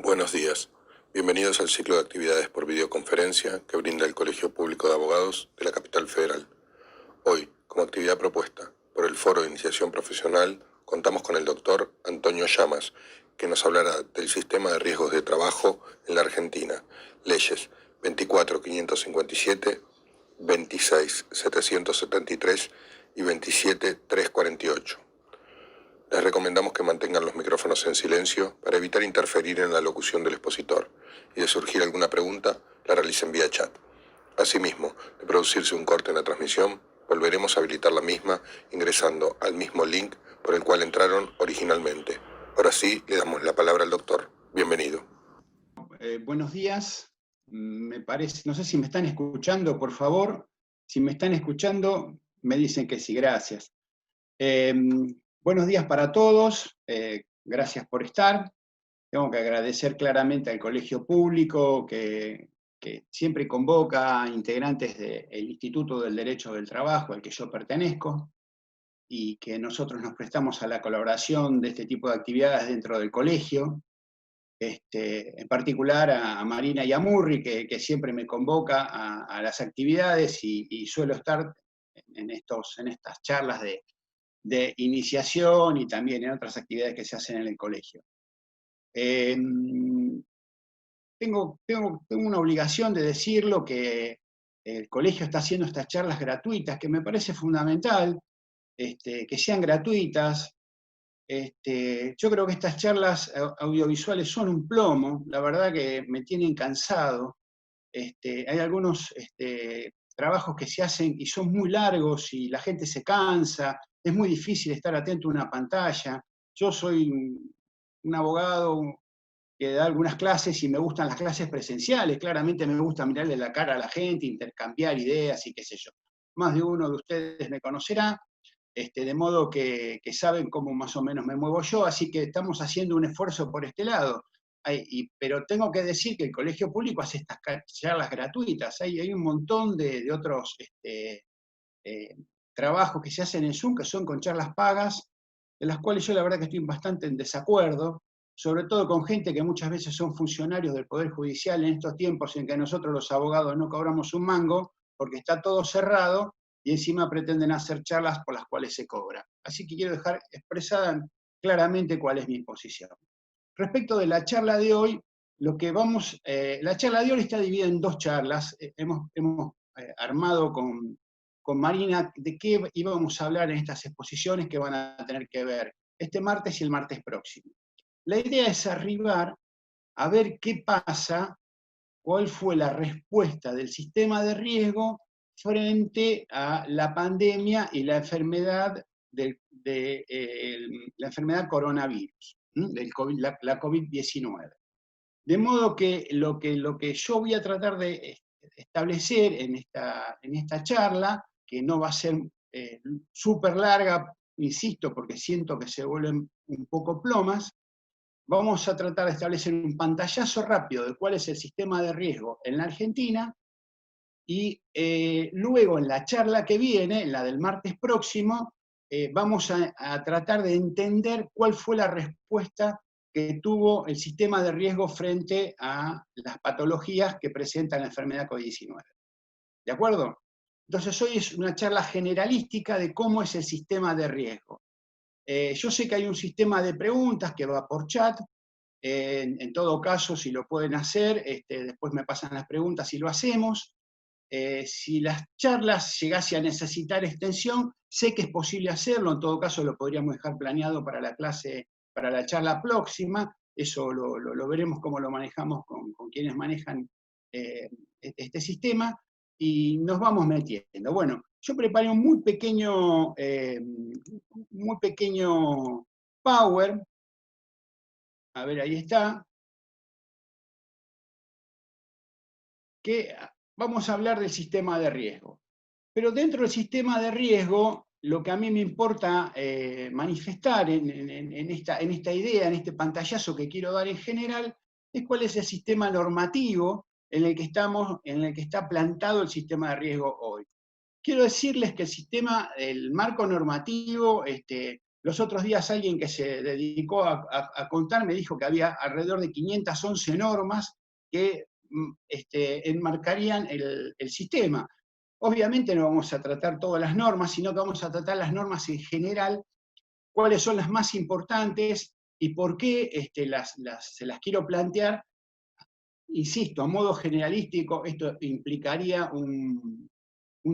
Buenos días. Bienvenidos al ciclo de actividades por videoconferencia que brinda el Colegio Público de Abogados de la Capital Federal. Hoy, como actividad propuesta por el Foro de Iniciación Profesional, contamos con el doctor Antonio Llamas, que nos hablará del sistema de riesgos de trabajo en la Argentina, leyes 24.557, 26.773 y 27.348. Les recomendamos que mantengan los micrófonos en silencio para evitar interferir en la locución del expositor y de surgir alguna pregunta, la realicen vía chat. Asimismo, de producirse un corte en la transmisión, volveremos a habilitar la misma ingresando al mismo link por el cual entraron originalmente. Ahora sí, le damos la palabra al doctor. Bienvenido. Buenos días. Me parece, no sé si me están escuchando, por favor. Si me están escuchando, me dicen que sí, gracias. Buenos días para todos, gracias por estar. Tengo que agradecer claramente al Colegio Público que siempre convoca integrantes del Instituto del Derecho del Trabajo, al que yo pertenezco, y que nosotros nos prestamos a la colaboración de este tipo de actividades dentro del colegio. En particular a Marina y a Murri, que siempre me convoca a las actividades y suelo estar en estas charlas de iniciación y también en otras actividades que se hacen en el colegio. Tengo una obligación de decirlo, que el colegio está haciendo estas charlas gratuitas, que me parece fundamental, que sean gratuitas. Yo creo que estas charlas audiovisuales son un plomo, la verdad que me tienen cansado. Hay algunos trabajos que se hacen y son muy largos y la gente se cansa, es muy difícil estar atento a una pantalla. Yo soy un abogado que da algunas clases y me gustan las clases presenciales, claramente me gusta mirarle la cara a la gente, intercambiar ideas y qué sé yo. Más de uno de ustedes me conocerá, de modo que saben cómo más o menos me muevo yo, así que estamos haciendo un esfuerzo por este lado. Pero tengo que decir que el Colegio Público hace estas charlas gratuitas, hay un montón de otros eh, trabajos que se hacen en Zoom, que son con charlas pagas, de las cuales yo la verdad que estoy bastante en desacuerdo, sobre todo con gente que muchas veces son funcionarios del Poder Judicial en estos tiempos en que nosotros los abogados no cobramos un mango, porque está todo cerrado, y encima pretenden hacer charlas por las cuales se cobra. Así que quiero dejar expresada claramente cuál es mi posición. Respecto de la charla de hoy, la charla de hoy está dividida en dos charlas. Hemos armado con Marina de qué íbamos a hablar en estas exposiciones que van a tener que ver este martes y el martes próximo. La idea es arribar a ver qué pasa, cuál fue la respuesta del sistema de riesgo frente a la pandemia y la enfermedad la enfermedad coronavirus, del COVID, la COVID-19. De modo que lo que yo voy a tratar de establecer en esta charla, que no va a ser súper larga, insisto, porque siento que se vuelven un poco plomas, vamos a tratar de establecer un pantallazo rápido de cuál es el sistema de riesgo en la Argentina, y luego en la charla que viene, en la del martes próximo, vamos a tratar de entender cuál fue la respuesta que tuvo el sistema de riesgo frente a las patologías que presenta la enfermedad COVID-19. ¿De acuerdo? Entonces hoy es una charla generalística de cómo es el sistema de riesgo. Yo sé que hay un sistema de preguntas que va por chat. En todo caso, si lo pueden hacer, después me pasan las preguntas y lo hacemos. Si las charlas llegase a necesitar extensión, sé que es posible hacerlo, en todo caso lo podríamos dejar planeado para la clase, para la charla próxima, eso lo veremos cómo lo manejamos con quienes manejan este sistema, y nos vamos metiendo. Bueno, yo preparé un muy pequeño Power, a ver, ahí está, que vamos a hablar del sistema de riesgo. Pero dentro del sistema de riesgo, lo que a mí me importa manifestar en esta idea, en este pantallazo que quiero dar en general, es cuál es el sistema normativo en el que estamos, en el que está plantado el sistema de riesgo hoy. Quiero decirles que el marco normativo Los otros días alguien que se dedicó a contar me dijo que había alrededor de 511 normas que enmarcarían el sistema. Obviamente no vamos a tratar todas las normas, sino que vamos a tratar las normas en general, cuáles son las más importantes y por qué se las quiero plantear. Insisto, a modo generalístico, esto implicaría un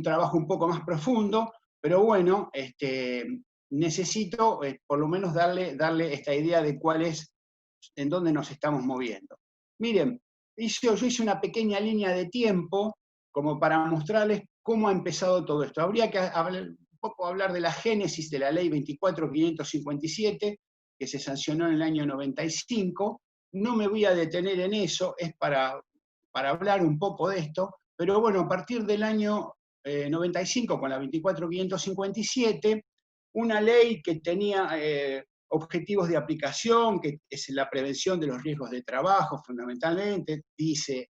trabajo un poco más profundo, pero bueno, necesito por lo menos darle esta idea de cuál es, en dónde nos estamos moviendo. Miren, yo hice una pequeña línea de tiempo como para mostrarles cómo ha empezado todo esto. Habría que un poco hablar de la génesis de la ley 24.557, que se sancionó en el año 95. No me voy a detener en eso, es para hablar un poco de esto, pero bueno, a partir del año 95, con la 24.557, una ley que tenía objetivos de aplicación, que es la prevención de los riesgos de trabajo, fundamentalmente, dice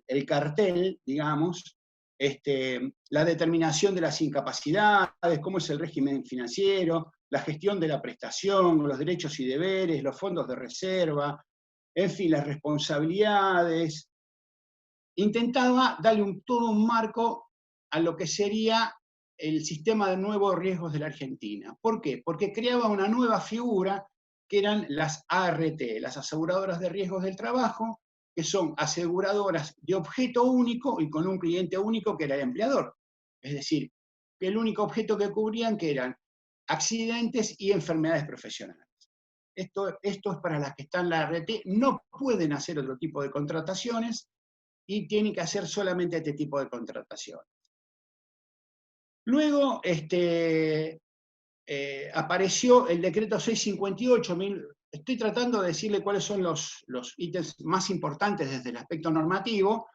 el cartel, digamos, la determinación de las incapacidades, cómo es el régimen financiero, la gestión de la prestación, los derechos y deberes, los fondos de reserva, en fin, las responsabilidades. Intentaba darle todo un marco a lo que sería el sistema de nuevos riesgos de la Argentina. ¿Por qué? Porque creaba una nueva figura que eran las ART, las aseguradoras de riesgos del trabajo, que son aseguradoras de objeto único y con un cliente único que era el empleador. Es decir, que el único objeto que cubrían que eran accidentes y enfermedades profesionales. Esto es para las que están en la ART, no pueden hacer otro tipo de contrataciones y tienen que hacer solamente este tipo de contrataciones. Luego apareció el decreto 658, estoy tratando de decirle cuáles son los ítems más importantes desde el aspecto normativo,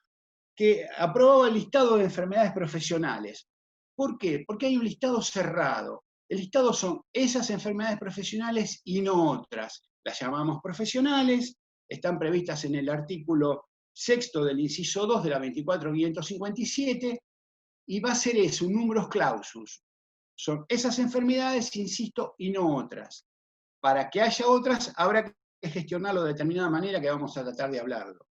que aprobaba el listado de enfermedades profesionales. ¿Por qué? Porque hay un listado cerrado. El listado son esas enfermedades profesionales y no otras. Las llamamos profesionales, están previstas en el artículo 6º del inciso 2 de la 24.557, y va a ser eso, un numerus clausus. Son esas enfermedades, insisto, y no otras. Para que haya otras, habrá que gestionarlo de determinada manera, que vamos a tratar de hablarlo.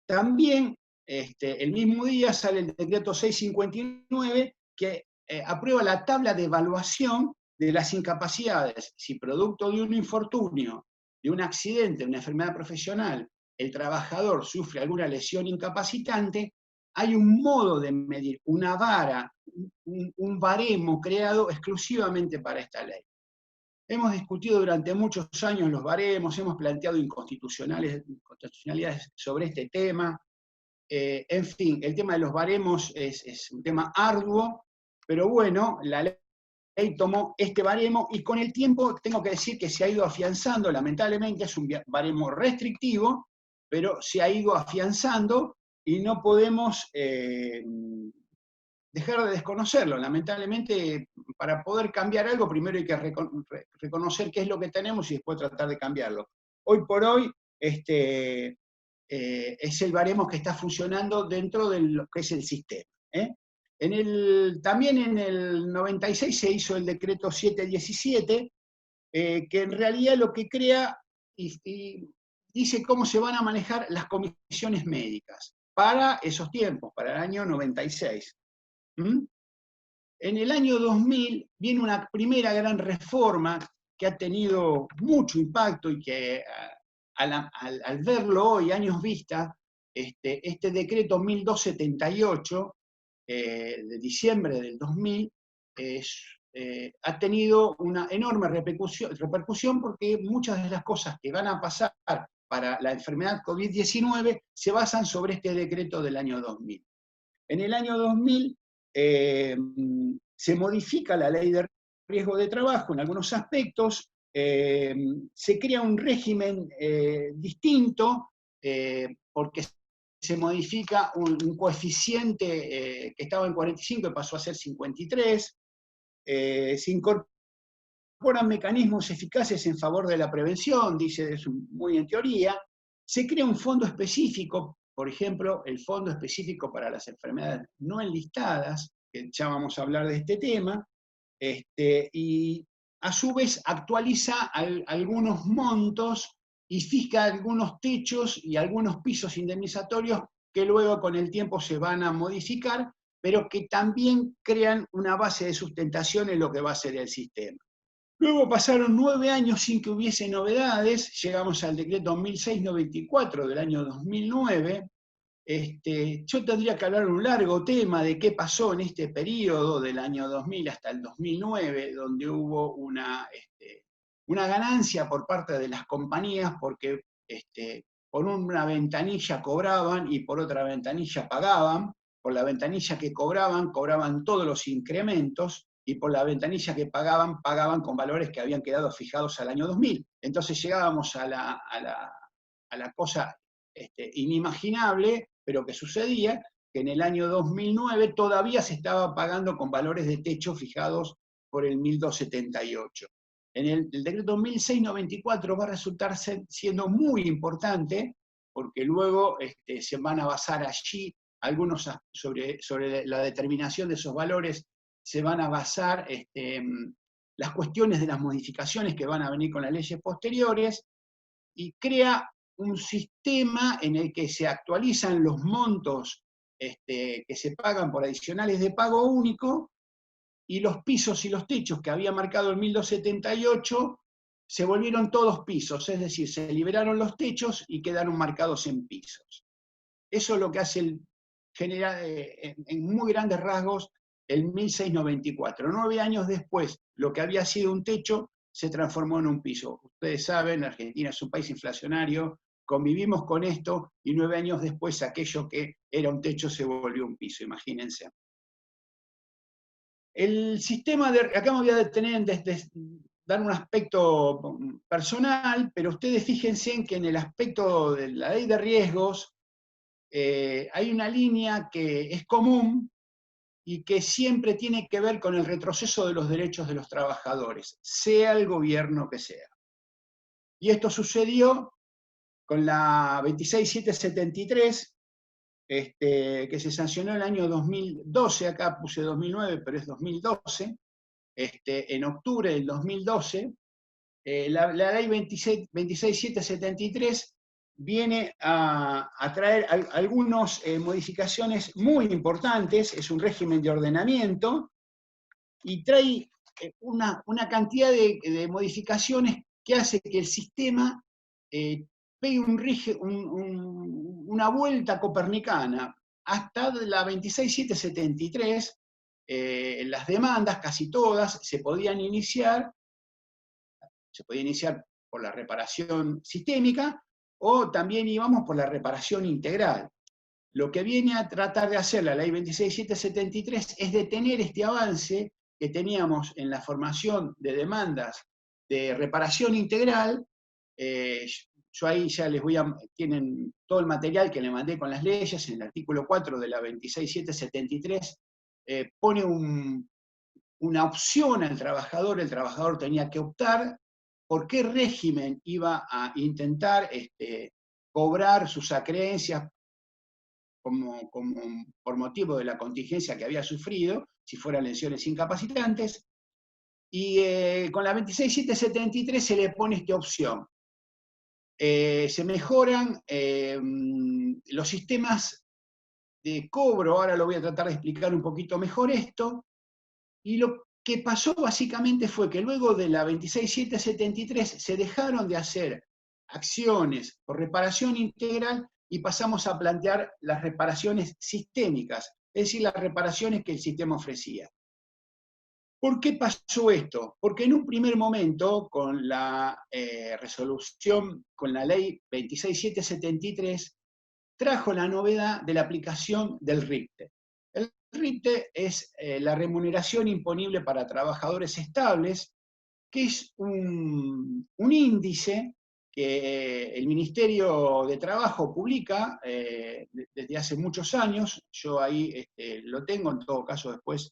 También, el mismo día sale el decreto 659, que aprueba la tabla de evaluación de las incapacidades. Si producto de un infortunio, de un accidente, de una enfermedad profesional, el trabajador sufre alguna lesión incapacitante, hay un modo de medir, una vara, un baremo creado exclusivamente para esta ley. Hemos discutido durante muchos años los baremos, hemos planteado inconstitucionalidades sobre este tema. En fin, el tema de los baremos es un tema arduo, pero bueno, la ley tomó este baremo y con el tiempo tengo que decir que se ha ido afianzando, lamentablemente es un baremo restrictivo, pero se ha ido afianzando y no podemos dejar de desconocerlo. Lamentablemente, para poder cambiar algo, primero hay que reconocer qué es lo que tenemos y después tratar de cambiarlo. Hoy por hoy, es el baremo que está funcionando dentro de lo que es el sistema. También en el 96 se hizo el decreto 717, que en realidad lo que crea y dice cómo se van a manejar las comisiones médicas para esos tiempos, para el año 96. En el año 2000 viene una primera gran reforma que ha tenido mucho impacto y que al verlo hoy, años vista, este decreto 1278 de diciembre del 2000 ha tenido una enorme repercusión porque muchas de las cosas que van a pasar para la enfermedad COVID-19 se basan sobre este decreto del año 2000. En el año 2000 se modifica la ley de riesgo de trabajo en algunos aspectos, se crea un régimen distinto porque se modifica un coeficiente que estaba en 45 y pasó a ser 53, se incorporan mecanismos eficaces en favor de la prevención, dice eso muy en teoría, se crea un fondo específico, por ejemplo, el fondo específico para las enfermedades no enlistadas, que ya vamos a hablar de este tema, Y a su vez actualiza algunos montos y fija algunos techos y algunos pisos indemnizatorios que luego con el tiempo se van a modificar, pero que también crean una base de sustentación en lo que va a ser el sistema. Luego pasaron 9 años sin que hubiese novedades, llegamos al decreto 1694 del año 2009. Yo tendría que hablar un largo tema de qué pasó en este periodo del año 2000 hasta el 2009, donde hubo una ganancia por parte de las compañías porque por una ventanilla cobraban y por otra ventanilla pagaban. Por la ventanilla que cobraban, cobraban todos los incrementos, y por la ventanilla que pagaban, pagaban con valores que habían quedado fijados al año 2000. Entonces llegábamos a la cosa inimaginable, pero que sucedía, que en el año 2009 todavía se estaba pagando con valores de techo fijados por el 1278. El decreto 1694 va a resultar siendo muy importante, porque luego se van a basar allí algunos sobre la determinación de esos valores, se van a basar las cuestiones de las modificaciones que van a venir con las leyes posteriores, y crea un sistema en el que se actualizan los montos que se pagan por adicionales de pago único, y los pisos y los techos que había marcado el 1278 se volvieron todos pisos, es decir, se liberaron los techos y quedaron marcados en pisos. Eso es lo que hace en muy grandes rasgos el 1694. 9 años después, lo que había sido un techo se transformó en un piso. Ustedes saben, Argentina es un país inflacionario, convivimos con esto, y 9 años después aquello que era un techo se volvió un piso, imagínense. El sistema acá me voy a detener en dar un aspecto personal, pero ustedes fíjense en que en el aspecto de la ley de riesgos hay una línea que es común y que siempre tiene que ver con el retroceso de los derechos de los trabajadores, sea el gobierno que sea. Y esto sucedió con la 26773, que se sancionó en el año 2012, acá puse 2009, pero es 2012, en octubre del 2012. La ley 26773 viene a traer algunas modificaciones muy importantes, es un régimen de ordenamiento, y trae una cantidad de modificaciones que hace que el sistema pegue una vuelta copernicana. Hasta la 26773, las demandas, casi todas, se podían iniciar por la reparación sistémica, o también íbamos por la reparación integral. Lo que viene a tratar de hacer la ley 26773 es detener este avance que teníamos en la formación de demandas de reparación integral. Yo ahí ya tienen todo el material que le mandé con las leyes. En el artículo 4 de la 26773 pone una opción al trabajador. El trabajador tenía que optar por qué régimen iba a intentar cobrar sus acreencias por motivo de la contingencia que había sufrido, si fueran lesiones incapacitantes. Y con la 26773 se le pone esta opción. Se mejoran los sistemas de cobro, ahora lo voy a tratar de explicar un poquito mejor esto, y lo que pasó básicamente fue que luego de la 26773 se dejaron de hacer acciones por reparación integral y pasamos a plantear las reparaciones sistémicas, es decir, las reparaciones que el sistema ofrecía. ¿Por qué pasó esto? Porque en un primer momento, con la resolución, con la ley 26773, trajo la novedad de la aplicación del RIPTE. El RIPTE es la remuneración imponible para trabajadores estables, que es un índice que el Ministerio de Trabajo publica desde hace muchos años. Yo ahí lo tengo, en todo caso después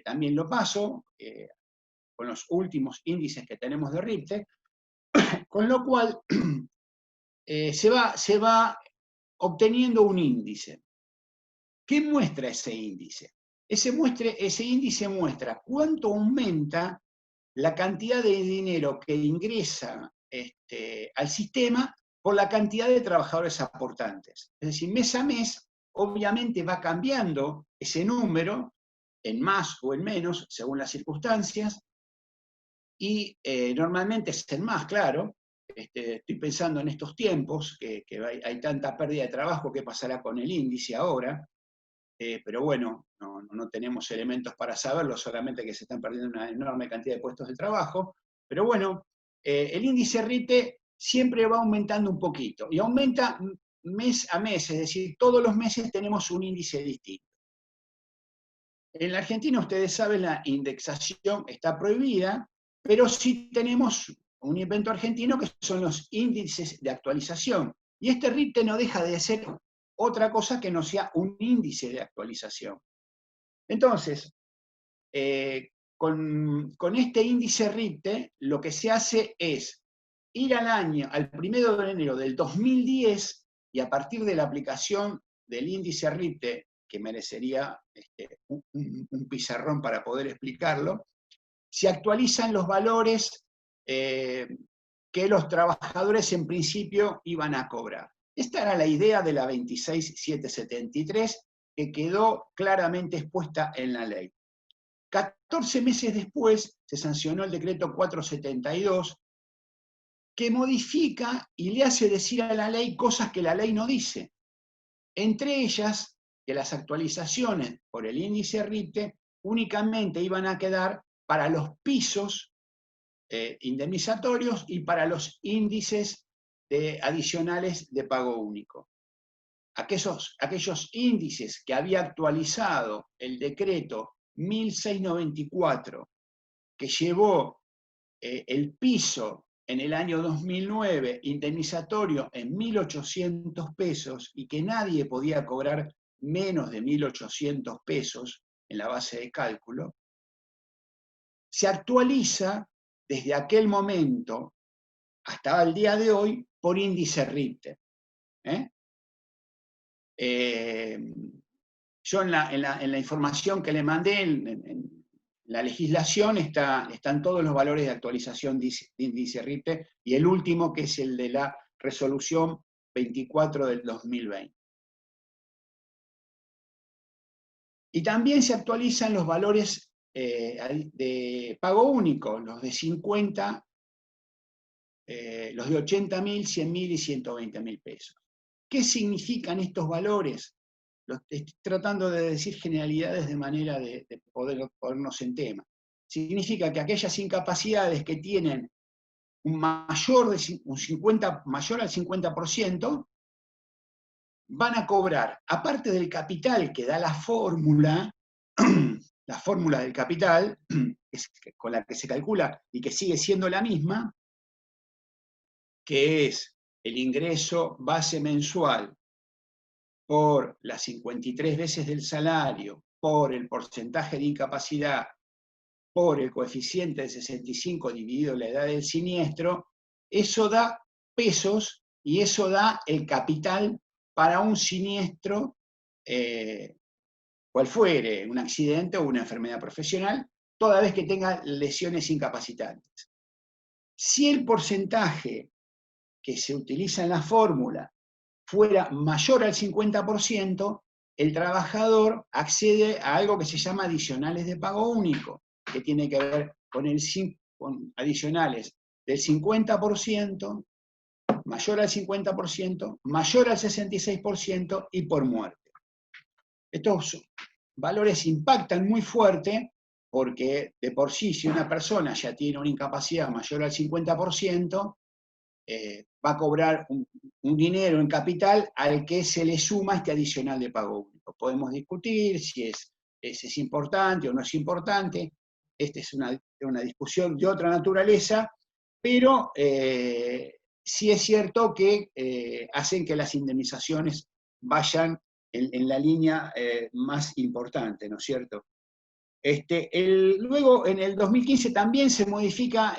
también lo paso, con los últimos índices que tenemos de RIPTE, con lo cual se va obteniendo un índice. ¿Qué muestra ese índice? ese índice muestra cuánto aumenta la cantidad de dinero que ingresa al sistema por la cantidad de trabajadores aportantes. Es decir, mes a mes, obviamente va cambiando ese número, en más o en menos, según las circunstancias, y normalmente es en más, claro. Estoy pensando en estos tiempos, que hay tanta pérdida de trabajo, ¿qué pasará con el índice ahora? Pero bueno, no tenemos elementos para saberlo, solamente que se están perdiendo una enorme cantidad de puestos de trabajo. Pero bueno, el índice RITE siempre va aumentando un poquito, y aumenta mes a mes, es decir, todos los meses tenemos un índice distinto. En la Argentina, ustedes saben, la indexación está prohibida, pero sí tenemos un invento argentino que son los índices de actualización. Y este RITE no deja de ser otra cosa que no sea un índice de actualización. Entonces, con este índice RITE, lo que se hace es ir al 1 de enero del 2010, y a partir de la aplicación del índice RITE, que merecería un pizarrón para poder explicarlo, se actualizan los valores que los trabajadores en principio iban a cobrar. Esta era la idea de la 26773, que quedó claramente expuesta en la ley. 14 meses después se sancionó el decreto 472, que modifica y le hace decir a la ley cosas que la ley no dice. Entre ellas, que las actualizaciones por el índice RITE únicamente iban a quedar para los pisos indemnizatorios y para los índices adicionales de pago único. Aquellos índices que había actualizado el decreto 1694, que llevó el piso en el año 2009 indemnizatorio en 1.800 pesos, y que nadie podía cobrar menos de 1.800 pesos en la base de cálculo, se actualiza desde aquel momento hasta el día de hoy por índice RITE. Yo en la información que le mandé, en la legislación, están todos los valores de actualización de índice RITE, y el último, que es el de la resolución 24 del 2020. Y también se actualizan los valores de pago único, los de 50, los de 80.000, 100.000 y 120.000 pesos. ¿Qué significan estos valores? Estoy tratando de decir generalidades de manera de poder ponernos en tema. Significa que aquellas incapacidades que tienen mayor al 50%, van a cobrar, aparte del capital que da la fórmula del capital, con la que se calcula y que sigue siendo la misma, que es el ingreso base mensual por las 53 veces del salario, por el porcentaje de incapacidad, por el coeficiente de 65 dividido la edad del siniestro, eso da pesos, y eso da el capital para un siniestro, cual fuere, un accidente o una enfermedad profesional, toda vez que tenga lesiones incapacitantes. Si el porcentaje que se utiliza en la fórmula fuera mayor al 50%, el trabajador accede a algo que se llama adicionales de pago único, que tiene que ver con adicionales del 50%, mayor al 50%, mayor al 66% y por muerte. Estos valores impactan muy fuerte, porque de por sí, si una persona ya tiene una incapacidad mayor al 50%, va a cobrar un dinero en capital al que se le suma este adicional de pago único. Podemos discutir si es importante o no es importante. Esta es una discusión de otra naturaleza, pero sí es cierto que hacen que las indemnizaciones vayan en la línea más importante, ¿no es cierto? Luego, en el 2015 también se modifica,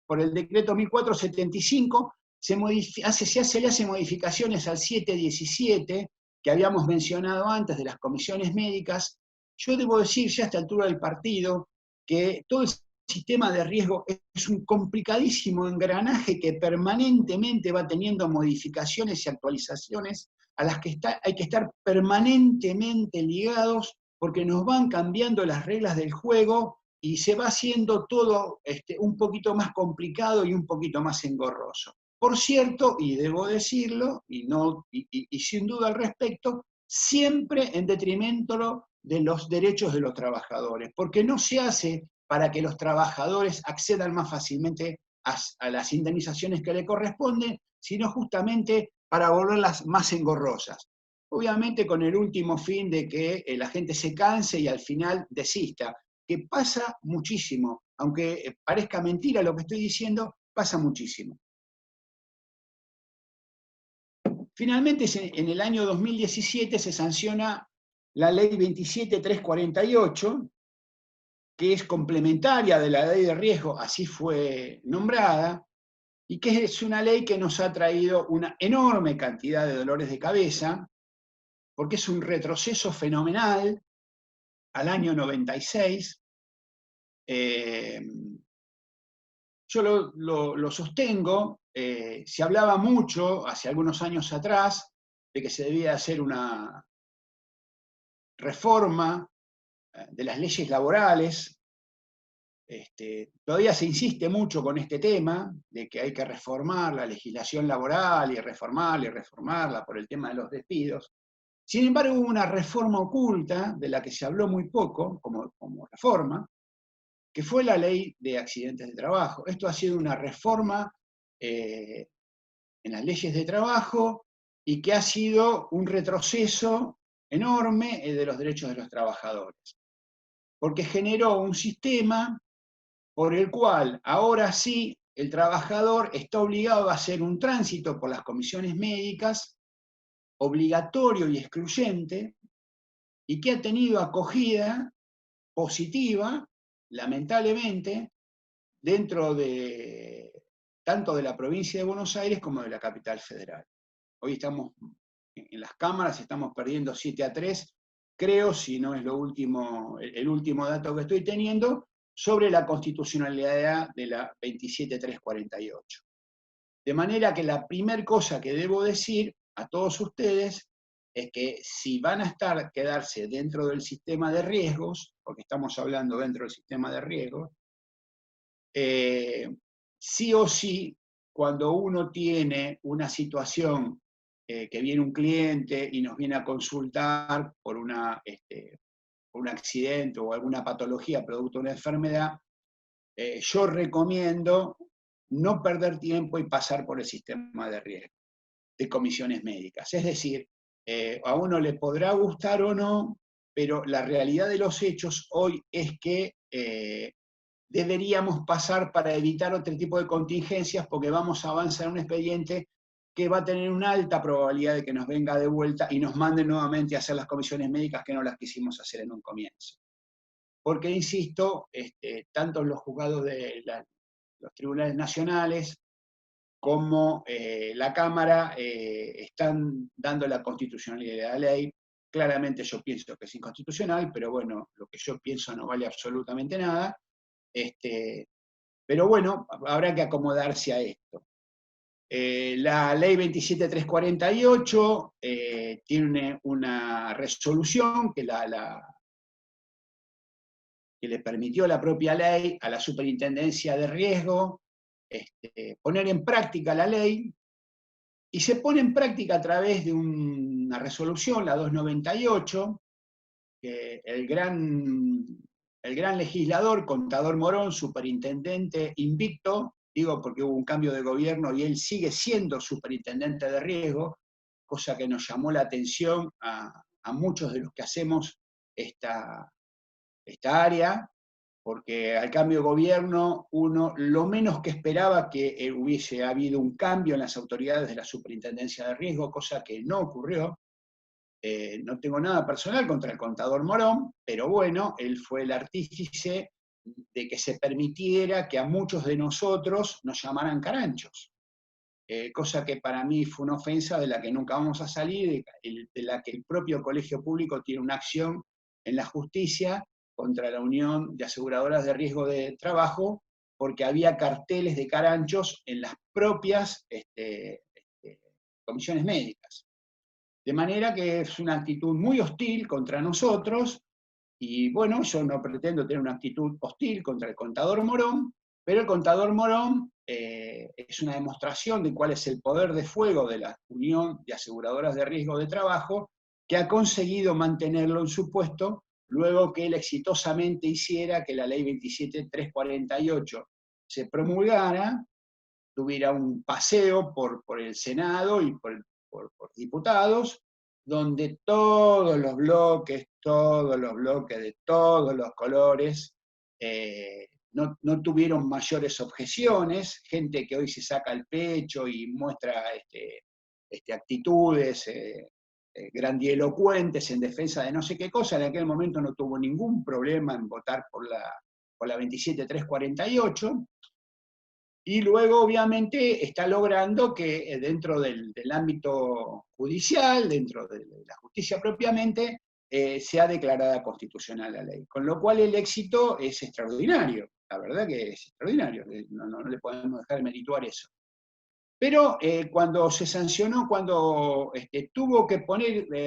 por el decreto 1475, se le hace modificaciones al 717, que habíamos mencionado antes, de las comisiones médicas, Yo debo decir ya a esta altura del partido que todo el sistema de riesgo es un complicadísimo engranaje que permanentemente va teniendo modificaciones y actualizaciones a las que hay que estar permanentemente ligados porque nos van cambiando las reglas del juego y se va haciendo todo un poquito más complicado y un poquito más engorroso. Por cierto, y debo decirlo, y sin duda al respecto, siempre en detrimento de los derechos de los trabajadores, porque no se hace para que los trabajadores accedan más fácilmente a las indemnizaciones que le corresponden, sino justamente para volverlas más engorrosas. Obviamente con el último fin de que la gente se canse y al final desista, que pasa muchísimo, aunque parezca mentira lo que estoy diciendo, pasa muchísimo. Finalmente, en el año 2017 se sanciona la ley 27348, que es complementaria de la ley de riesgo, así fue nombrada, y que es una ley que nos ha traído una enorme cantidad de dolores de cabeza, porque es un retroceso fenomenal al año 96. Yo lo sostengo, se hablaba mucho hace algunos años atrás de que se debía hacer una reforma de las leyes laborales. Todavía se insiste mucho con este tema de que hay que reformar la legislación laboral y reformarla por el tema de los despidos. Sin embargo, hubo una reforma oculta de la que se habló muy poco como reforma, que fue la ley de accidentes de trabajo. Esto ha sido una reforma en las leyes de trabajo y que ha sido un retroceso enorme de los derechos de los trabajadores, porque generó un sistema por el cual ahora sí el trabajador está obligado a hacer un tránsito por las comisiones médicas, obligatorio y excluyente, y que ha tenido acogida positiva, lamentablemente, dentro de tanto de la provincia de Buenos Aires como de la capital federal. Hoy estamos en las cámaras, estamos perdiendo 7-3, creo, si no es el último dato que estoy teniendo, sobre la constitucionalidad de la 27348. De manera que la primera cosa que debo decir a todos ustedes es que si van a quedarse dentro del sistema de riesgos, porque estamos hablando dentro del sistema de riesgos, sí o sí, cuando uno tiene una situación que viene un cliente y nos viene a consultar por un accidente o alguna patología producto de una enfermedad, yo recomiendo no perder tiempo y pasar por el sistema de riesgo de comisiones médicas. Es decir, a uno le podrá gustar o no, pero la realidad de los hechos hoy es que deberíamos pasar para evitar otro tipo de contingencias porque vamos a avanzar en un expediente que va a tener una alta probabilidad de que nos venga de vuelta y nos manden nuevamente a hacer las comisiones médicas que no las quisimos hacer en un comienzo. Porque, insisto, tanto los juzgados de los tribunales nacionales como la Cámara están dando la constitucionalidad de la ley. Claramente yo pienso que es inconstitucional, pero bueno, lo que yo pienso no vale absolutamente nada. Pero bueno, habrá que acomodarse a esto. La ley 27348 tiene una resolución que le permitió la propia ley a la Superintendencia de Riesgo poner en práctica la ley, y se pone en práctica a través de una resolución, la 298, que el gran legislador, Contador Morón, superintendente invicto, digo porque hubo un cambio de gobierno y él sigue siendo superintendente de riesgo, cosa que nos llamó la atención a muchos de los que hacemos esta área, porque al cambio de gobierno uno lo menos que esperaba que hubiese habido un cambio en las autoridades de la superintendencia de riesgo, cosa que no ocurrió. No tengo nada personal contra el contador Morón, pero bueno, él fue el artífice de que se permitiera que a muchos de nosotros nos llamaran caranchos, cosa que para mí fue una ofensa de la que nunca vamos a salir, de la que el propio colegio público tiene una acción en la justicia contra la Unión de Aseguradoras de Riesgo de Trabajo, porque había carteles de caranchos en las propias comisiones médicas. De manera que es una actitud muy hostil contra nosotros, y bueno, yo no pretendo tener una actitud hostil contra el contador Morón, pero el contador Morón es una demostración de cuál es el poder de fuego de la Unión de Aseguradoras de Riesgo de Trabajo, que ha conseguido mantenerlo en su puesto, luego que él exitosamente hiciera que la ley 27348 se promulgara, tuviera un paseo por el Senado y por diputados, donde todos los bloques de todos los colores no tuvieron mayores objeciones, gente que hoy se saca el pecho y muestra actitudes grandielocuentes en defensa de no sé qué cosa, en aquel momento no tuvo ningún problema en votar por la 27348, y luego obviamente está logrando que dentro del ámbito judicial, dentro de la justicia propiamente, sea declarada constitucional la ley. Con lo cual el éxito es extraordinario, la verdad que es extraordinario, no le podemos dejar de merituar eso. Pero cuando se sancionó, cuando tuvo que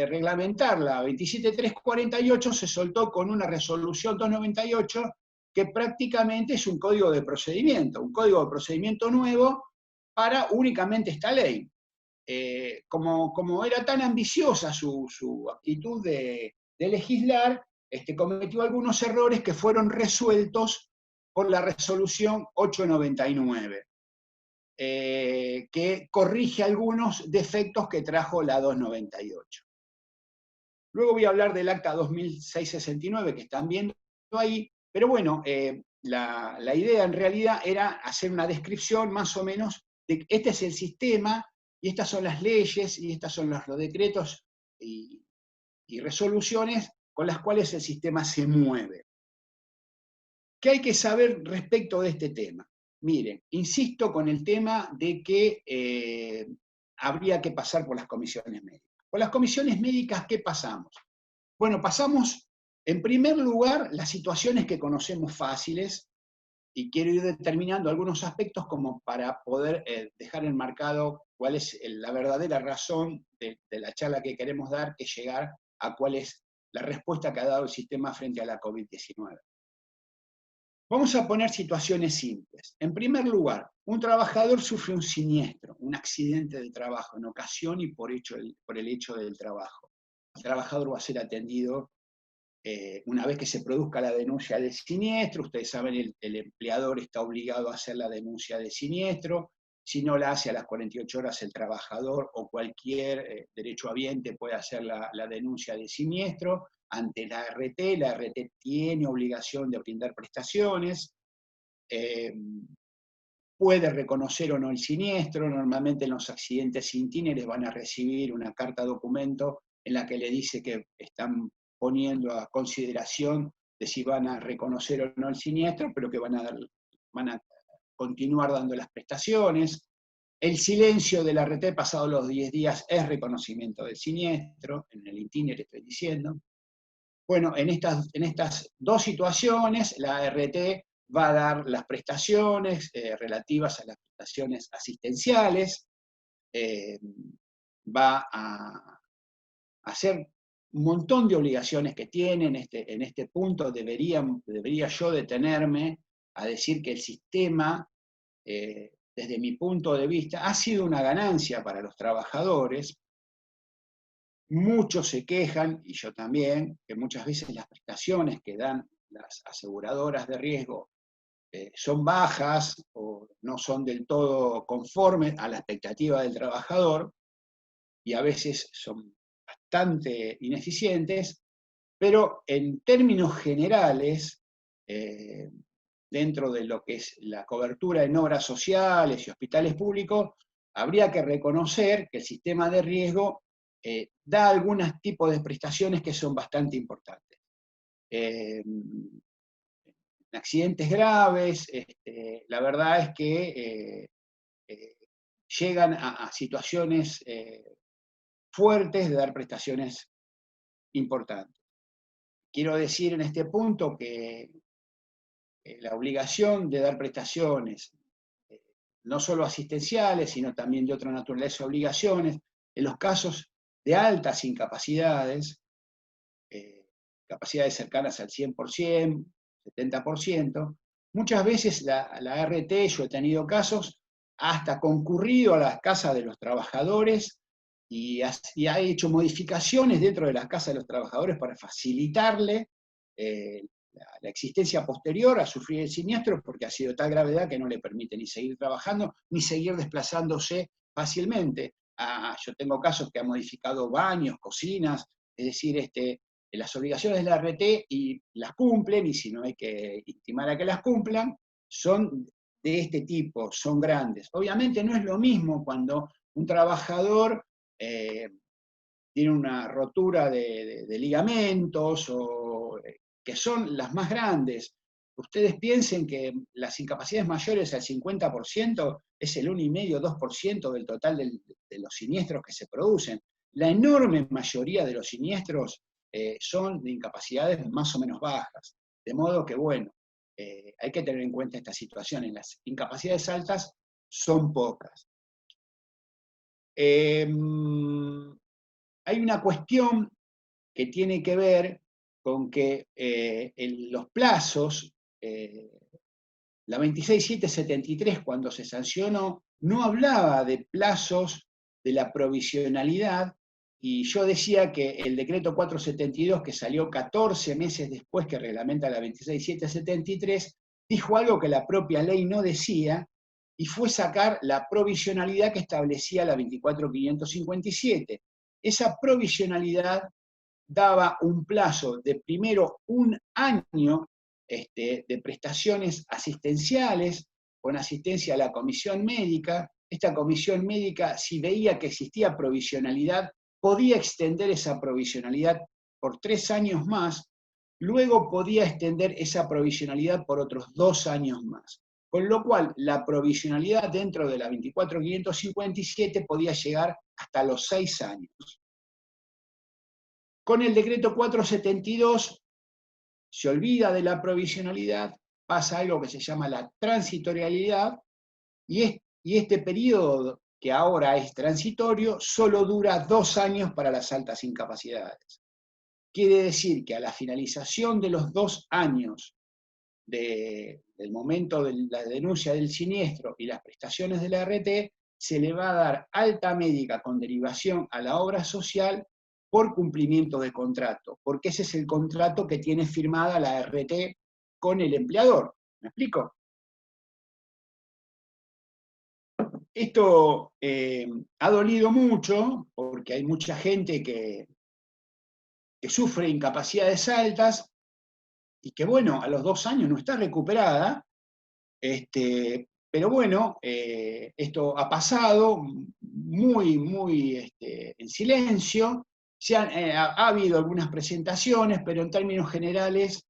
reglamentar la 27348, se soltó con una resolución 298 que prácticamente es un código de procedimiento nuevo para únicamente esta ley. Como era tan ambiciosa su actitud de legislar, cometió algunos errores que fueron resueltos por la resolución 899. Que corrige algunos defectos que trajo la 298. Luego voy a hablar del acta 2669 que están viendo ahí, pero bueno, la idea en realidad era hacer una descripción más o menos de que este es el sistema, y estas son las leyes, y estos son los decretos y resoluciones con las cuales el sistema se mueve. ¿Qué hay que saber respecto de este tema? Miren, insisto con el tema de que habría que pasar por las comisiones médicas. Por las comisiones médicas, ¿qué pasamos? Bueno, pasamos, en primer lugar, las situaciones que conocemos fáciles, y quiero ir determinando algunos aspectos como para poder dejar enmarcado cuál es la verdadera razón de la charla que queremos dar, que es llegar a cuál es la respuesta que ha dado el sistema frente a la COVID-19. Vamos a poner situaciones simples. En primer lugar, un trabajador sufre un siniestro, un accidente de trabajo, en ocasión y por el hecho del trabajo. El trabajador va a ser atendido una vez que se produzca la denuncia del siniestro. Ustedes saben, el empleador está obligado a hacer la denuncia del siniestro. Si no la hace a las 48 horas, el trabajador o cualquier derechohabiente puede hacer la denuncia del siniestro ante la ART. La ART tiene obligación de brindar prestaciones, puede reconocer o no el siniestro. Normalmente en los accidentes intíneres van a recibir una carta documento en la que le dice que están poniendo a consideración de si van a reconocer o no el siniestro, pero que van a continuar dando las prestaciones. El silencio de la ART pasado los 10 días es reconocimiento del siniestro, en el itinere estoy diciendo. Bueno, en estas dos situaciones, la ART va a dar las prestaciones relativas a las prestaciones asistenciales, va a hacer un montón de obligaciones que tiene. En este punto debería yo detenerme a decir que el sistema, desde mi punto de vista, ha sido una ganancia para los trabajadores. Muchos se quejan, y yo también, que muchas veces las prestaciones que dan las aseguradoras de riesgo son bajas o no son del todo conformes a la expectativa del trabajador, y a veces son bastante ineficientes, pero en términos generales, dentro de lo que es la cobertura en obras sociales y hospitales públicos, habría que reconocer que el sistema de riesgo da algunos tipos de prestaciones que son bastante importantes. En accidentes graves, la verdad es que llegan a situaciones fuertes de dar prestaciones importantes. quiero decir en este punto que la obligación de dar prestaciones, no solo asistenciales, sino también de otra naturaleza obligaciones, en los casos de altas incapacidades, capacidades cercanas al 100%, 70%, muchas veces la RT, yo he tenido casos, hasta concurrido a las casas de los trabajadores y ha hecho modificaciones dentro de las casas de los trabajadores para facilitarle la existencia posterior a sufrir el siniestro, porque ha sido de tal gravedad que no le permite ni seguir trabajando, ni seguir desplazándose fácilmente. Yo tengo casos que han modificado baños, cocinas, es decir, las obligaciones de la RT y las cumplen, y si no hay que intimar a que las cumplan, son de este tipo, son grandes. Obviamente no es lo mismo cuando un trabajador tiene una rotura de ligamentos, o que son las más grandes. Ustedes piensen que las incapacidades mayores al 50% es el 1,5-2% del total de los siniestros que se producen. La enorme mayoría de los siniestros son de incapacidades más o menos bajas. De modo que, bueno, hay que tener en cuenta esta situación. En las incapacidades altas son pocas. Hay una cuestión que tiene que ver con que los plazos, la 26773 cuando se sancionó, no hablaba de plazos de la provisionalidad, y yo decía que el decreto 472, que salió 14 meses después que reglamenta la 26773, dijo algo que la propia ley no decía, y fue sacar la provisionalidad que establecía la 24557. Esa provisionalidad daba un plazo de primero un año de prestaciones asistenciales con asistencia a la comisión médica. Esta comisión médica, si veía que existía provisionalidad, podía extender esa provisionalidad por 3 años más, luego podía extender esa provisionalidad por otros 2 años más. Con lo cual, la provisionalidad dentro de la 24557 podía llegar hasta los 6 años. Con el decreto 472 se olvida de la provisionalidad, pasa algo que se llama la transitorialidad, y este periodo, que ahora es transitorio, solo dura 2 años para las altas incapacidades. Quiere decir que a la finalización de los 2 años del momento de la denuncia del siniestro y las prestaciones de la RT, se le va a dar alta médica con derivación a la obra social por cumplimiento de contrato, porque ese es el contrato que tiene firmada la RT con el empleador. ¿Me explico? Esto ha dolido mucho, porque hay mucha gente que sufre incapacidades altas y que, bueno, a los 2 años no está recuperada, pero bueno, esto ha pasado muy en silencio. Ha habido algunas presentaciones, pero en términos generales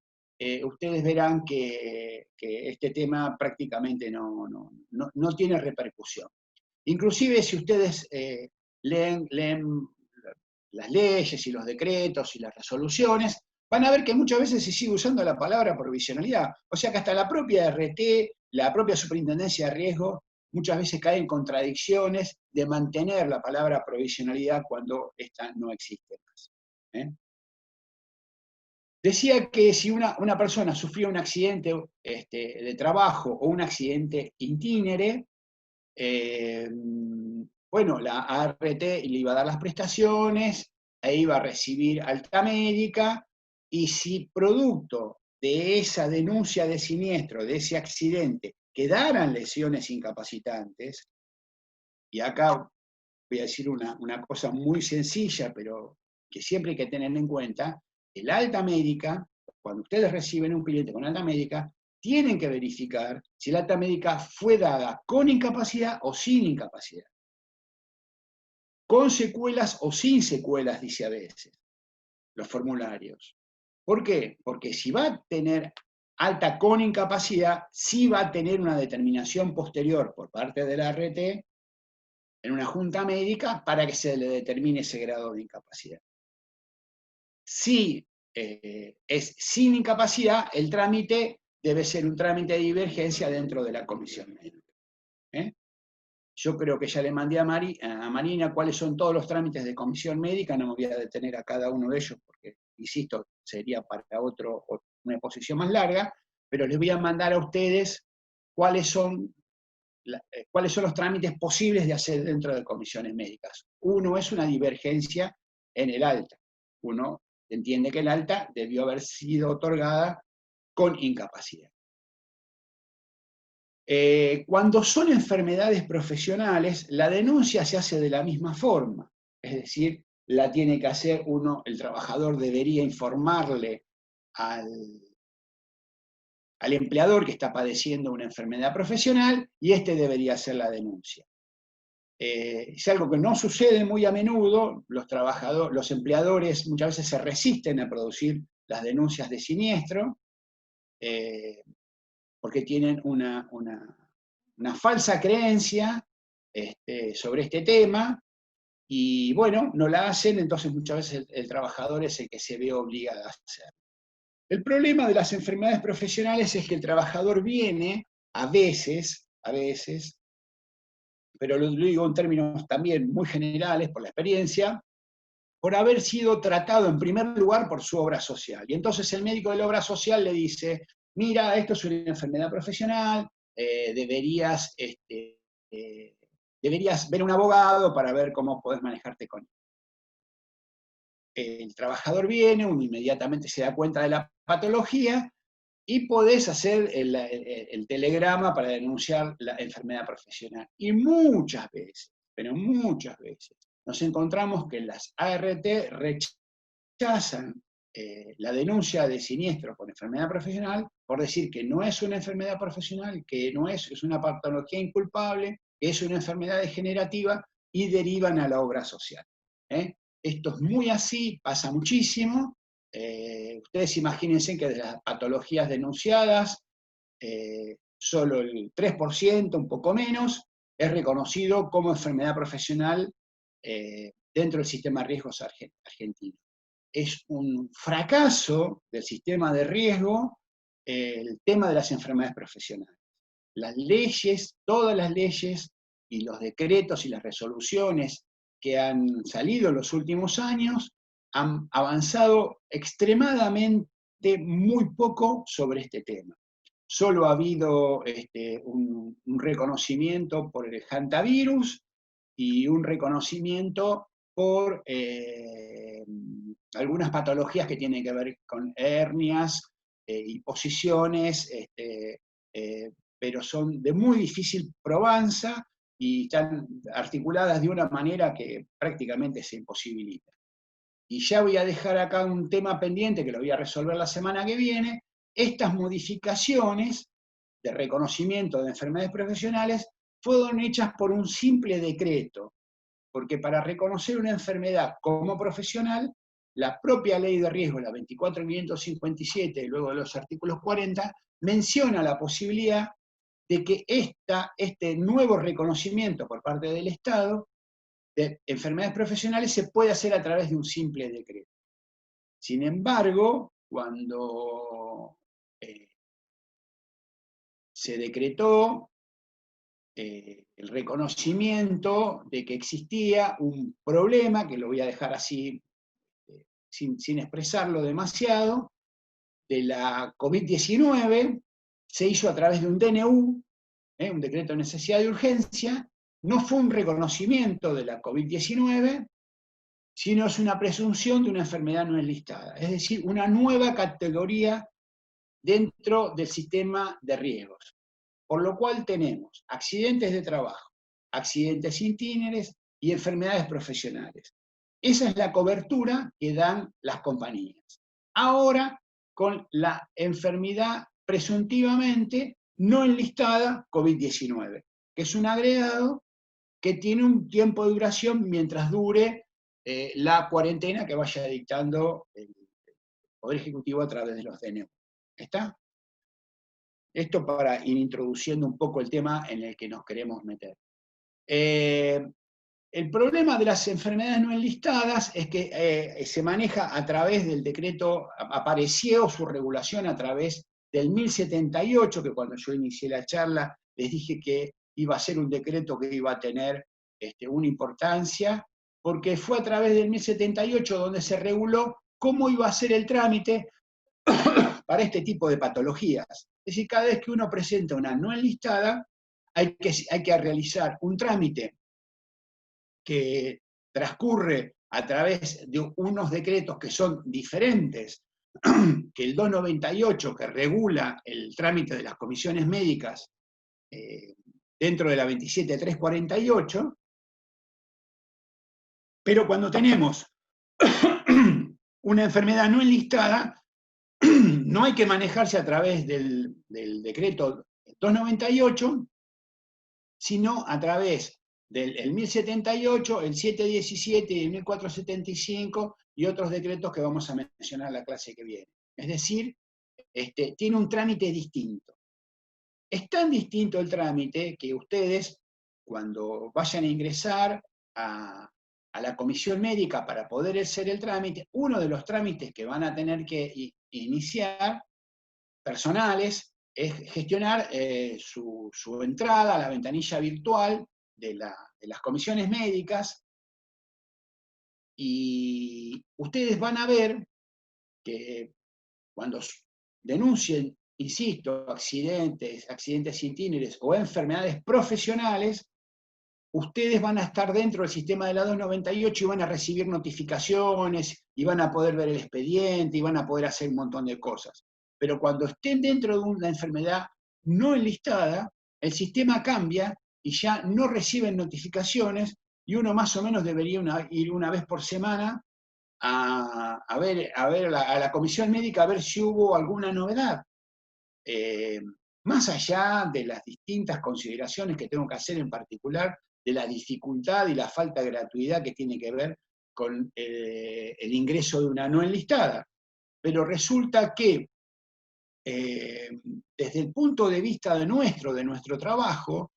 ustedes verán que este tema prácticamente no tiene repercusión. Inclusive si ustedes leen las leyes y los decretos y las resoluciones, van a ver que muchas veces se sigue usando la palabra provisionalidad. O sea que hasta la propia RT, la propia Superintendencia de Riesgo, muchas veces cae en contradicciones de mantener la palabra provisionalidad cuando esta no existe más. Decía que si una persona sufría un accidente de trabajo o un accidente itinere, bueno, la ART le iba a dar las prestaciones, e iba a recibir alta médica, y si producto de esa denuncia de siniestro, de ese accidente, quedaran lesiones incapacitantes, y acá voy a decir una cosa muy sencilla, pero que siempre hay que tener en cuenta, el alta médica, cuando ustedes reciben un cliente con alta médica, tienen que verificar si la alta médica fue dada con incapacidad o sin incapacidad. Con secuelas o sin secuelas, dice a veces, los formularios. ¿Por qué? Porque si va a tener alta con incapacidad, sí va a tener una determinación posterior por parte de la RT en una junta médica para que se le determine ese grado de incapacidad. Si es sin incapacidad, el trámite debe ser un trámite de divergencia dentro de la comisión médica. Yo creo que ya le mandé a Marina cuáles son todos los trámites de comisión médica, no me voy a detener a cada uno de ellos porque, insisto, sería para una exposición más larga, pero les voy a mandar a ustedes cuáles son los trámites posibles de hacer dentro de comisiones médicas. Uno es una divergencia en el alta. Uno entiende que el alta debió haber sido otorgada con incapacidad. Cuando son enfermedades profesionales, la denuncia se hace de la misma forma, es decir, la tiene que hacer el trabajador debería informarle al empleador que está padeciendo una enfermedad profesional y este debería hacer la denuncia. Es algo que no sucede muy a menudo, los empleadores muchas veces se resisten a producir las denuncias de siniestro, porque tienen una falsa creencia sobre este tema, y bueno, no la hacen, entonces muchas veces el trabajador es el que se ve obligado a hacer. El problema de las enfermedades profesionales es que el trabajador viene, a veces, pero lo digo en términos también muy generales por la experiencia, por haber sido tratado en primer lugar por su obra social. Y entonces el médico de la obra social le dice, mira, esto es una enfermedad profesional, deberías ver a un abogado para ver cómo podés manejarte con él. El trabajador viene, uno inmediatamente se da cuenta de la patología y podés hacer el telegrama para denunciar la enfermedad profesional. Y muchas veces, pero muchas veces, nos encontramos que las ART rechazan la denuncia de siniestro por enfermedad profesional por decir que no es una enfermedad profesional, que no es una patología inculpable, que es una enfermedad degenerativa y derivan a la obra social. Esto es muy así, pasa muchísimo. Ustedes imagínense que de las patologías denunciadas, solo el 3%, un poco menos, es reconocido como enfermedad profesional dentro del sistema de riesgos argentino. Es un fracaso del sistema de riesgo el tema de las enfermedades profesionales. Las leyes, todas las leyes y los decretos y las resoluciones que han salido en los últimos años han avanzado extremadamente muy poco sobre este tema. Solo ha habido un reconocimiento por el hantavirus y un reconocimiento por algunas patologías que tienen que ver con hernias y posiciones, pero son de muy difícil probanza y están articuladas de una manera que prácticamente se imposibilita. Y ya voy a dejar acá un tema pendiente que lo voy a resolver la semana que viene. Estas modificaciones de reconocimiento de enfermedades profesionales fueron hechas por un simple decreto, porque para reconocer una enfermedad como profesional, la propia ley de riesgo, la 24.557, y luego de los artículos 40, menciona la posibilidad de que este nuevo reconocimiento por parte del Estado de enfermedades profesionales se puede hacer a través de un simple decreto. Sin embargo, cuando se decretó el reconocimiento de que existía un problema, que lo voy a dejar así sin expresarlo demasiado, de la COVID-19, se hizo a través de un DNU, un decreto de necesidad de urgencia. No fue un reconocimiento de la COVID-19, sino es una presunción de una enfermedad no enlistada, es decir, una nueva categoría dentro del sistema de riesgos. Por lo cual tenemos accidentes de trabajo, accidentes intíneres y enfermedades profesionales. Esa es la cobertura que dan las compañías. Ahora, con la enfermedad presuntivamente no enlistada COVID-19, que es un agregado que tiene un tiempo de duración mientras dure la cuarentena que vaya dictando el Poder Ejecutivo a través de los DNU. ¿Está? Esto para ir introduciendo un poco el tema en el que nos queremos meter. El problema de las enfermedades no enlistadas es que se maneja a través del decreto, apareció su regulación a través del 1078, que cuando yo inicié la charla les dije que iba a ser un decreto que iba a tener una importancia, porque fue a través del 1078 donde se reguló cómo iba a ser el trámite para este tipo de patologías. Es decir, cada vez que uno presenta una no enlistada, hay que realizar un trámite que transcurre a través de unos decretos que son diferentes que el 298, que regula el trámite de las comisiones médicas dentro de la 27348, pero cuando tenemos una enfermedad no enlistada, no hay que manejarse a través del decreto 298, sino a través del 1078, el 717 y el 1475 y otros decretos que vamos a mencionar en la clase que viene. Es decir, tiene un trámite distinto. Es tan distinto el trámite que ustedes, cuando vayan a ingresar a la comisión médica para poder hacer el trámite, uno de los trámites que van a tener que iniciar, personales, es gestionar su entrada a la ventanilla virtual de las comisiones médicas, y ustedes van a ver que cuando denuncien, insisto, accidentes itinerares o enfermedades profesionales, ustedes van a estar dentro del sistema de la 298 y van a recibir notificaciones, y van a poder ver el expediente, y van a poder hacer un montón de cosas. Pero cuando estén dentro de una enfermedad no enlistada, el sistema cambia y ya no reciben notificaciones, y uno más o menos debería ir una vez por semana a ver a la comisión médica a ver si hubo alguna novedad. Más allá de las distintas consideraciones que tengo que hacer, en particular de la dificultad y la falta de gratuidad que tiene que ver con el ingreso de una no enlistada. Pero resulta que desde el punto de vista de nuestro trabajo,